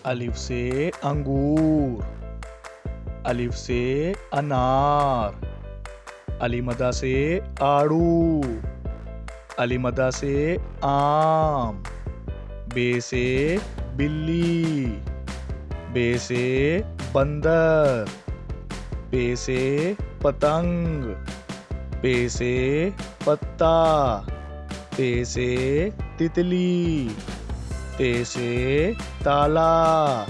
अलिफ से अंगूर, अलिफ से अनार, अलीमदा से आड़ू, अलीमदा से आम, बे से बिल्ली, बे से बंदर, पे से पतंग, पे से पत्ता, ते से तितली, ते से ताला,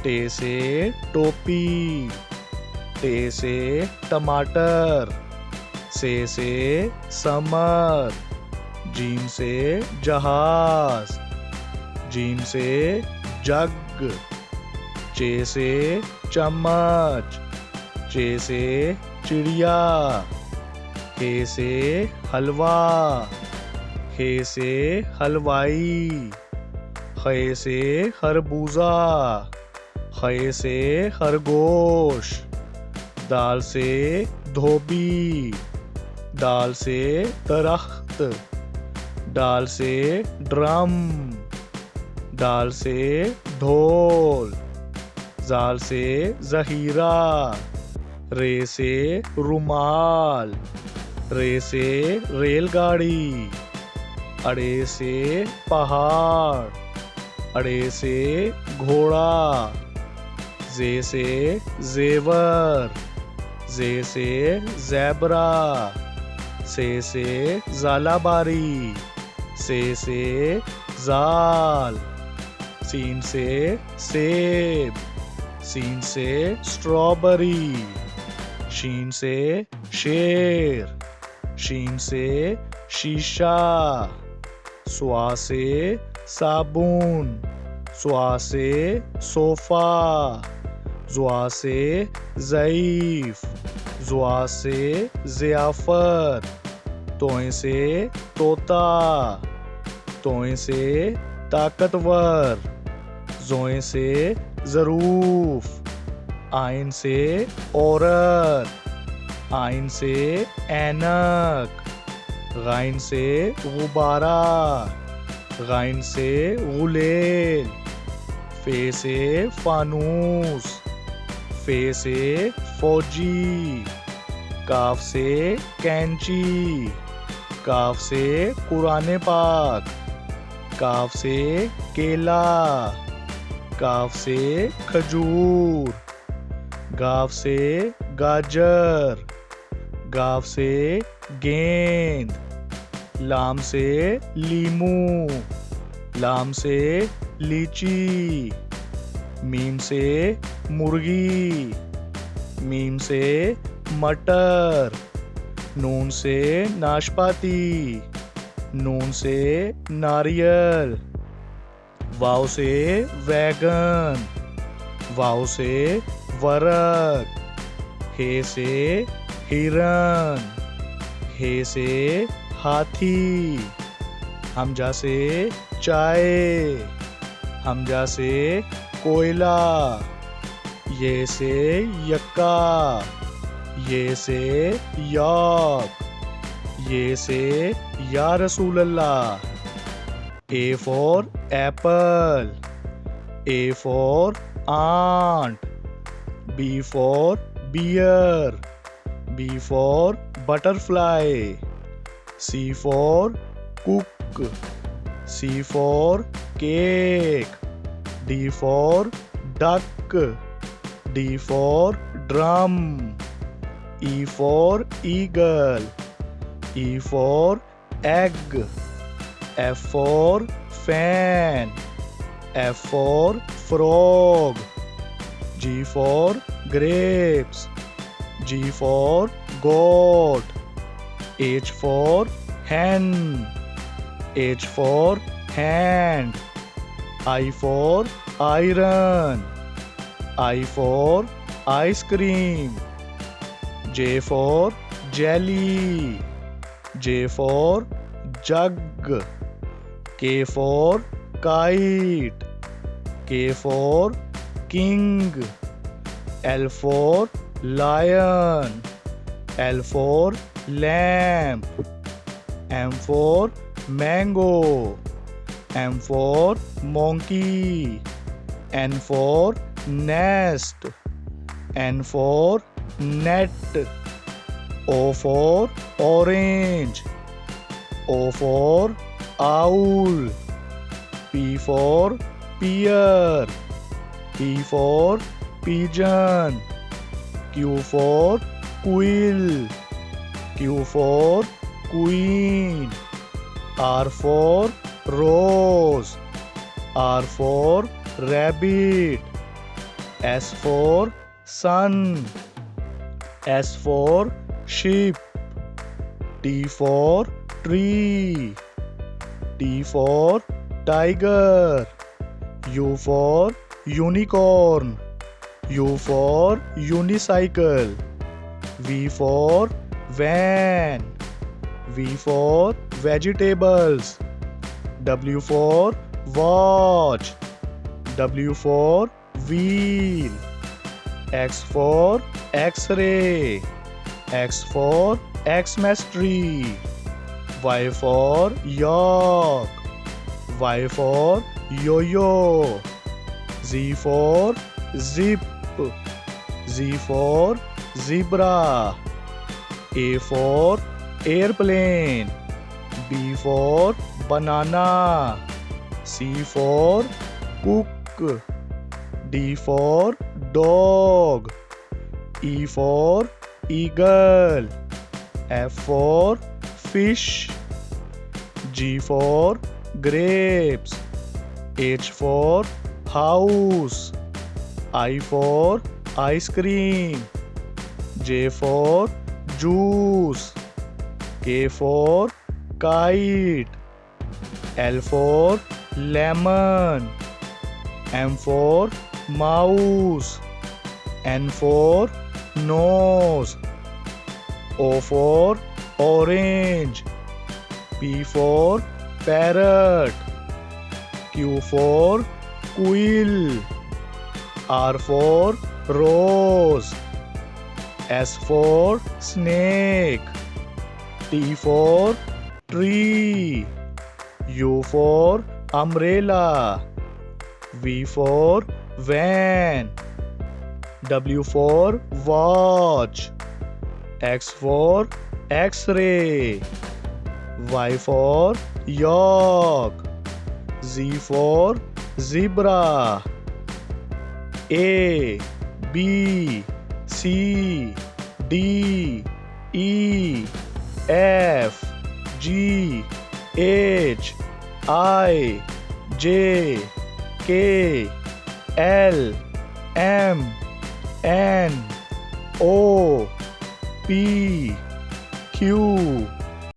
टे से टोपी, टे से टमाटर, से समर, जीम से जहाज, जीम से जग, चे से चम्मच, चे से चिड़िया, हे से हलवा, हे से हलवाई, खे से खरबूजा, खे से खरगोश, दाल से धोबी, दाल से दरख्त, दाल से ड्रम, दाल से ढोल, जाल से जहीरा, रे से रुमाल, रे से रेलगाड़ी, अड़े से पहाड़, अड़े से घोड़ा, जे से जेवर, जे से ज़ेबरा, से ज़ालाबारी, से जाल, सीन से सेब, सीन से स्ट्रॉबेरी, शीन से शेर, शीन से शीशा, स्वा से साबुन, स्वा से सोफा, ज़्वा से ज़ईफ, ज़्वा से ज़ियाफ़त, तोय से तोता, तोय से ताकतवर, ज़ोय से ज़रूफ, आइन से औरत, आइन से ऐनक, गाइन से गुब्बारा, गाइन से गुलेल, फे से फानूस, फे से फौजी, काफ से कैंची, काफ से कुरान पाक, काफ से केला, काफ से खजूर, गाफ से गाजर, गाफ से गेंद, लाम से लीमू, लाम से लीची, मीम से मुर्गी, मीम से मटर, नून से नाशपाती, नून से नारियल, वाव से वैगन, वाव से वरक, हे से हिरन, हे से हाथी, हमजा से चाय, हमजा से कोयला, ये से यक्का, ये से याक, ये से या रसूल अल्लाह, A for apple, A for ant, B for bear, B for butterfly, C for cook, C for cake, D for duck, D for drum, E for eagle, E for egg, F for fan, F for frog, G for grapes, G for goat, H for hen, H for hand, I for iron, I for ice cream, J for jelly, J for jug, K for kite, K for king, L for lion, L for lamp, M for mango, M for monkey, N for nest. N for net. O for orange. O for owl. P for pear. P for pigeon. Q for quill. Q for queen. R for rose. R for rabbit. S for sun. S for sheep. T for tree. T for tiger. U for unicorn. U for unicycle. V for van. V for vegetables. W for watch. W for wheel. X for X-ray. X for Xmas tree. Y for yak. Y for yo-yo. Z for zip. Z for zebra. A for airplane. B for banana. C for cook. D for dog. E for eagle. F for fish. G for grapes. H for house. I for ice cream. J for juice. K for kite. L for lemon. M for mouse. N for nose. O for orange. P for parrot. Q for quill. R for rose. S for snake. T for tree. U for umbrella. V for van. W for watch. X for X-ray. Y for yak. Z for zebra. A, B, C, D, E, F, G, H, I, J, K, L, M, N, O, P, Q,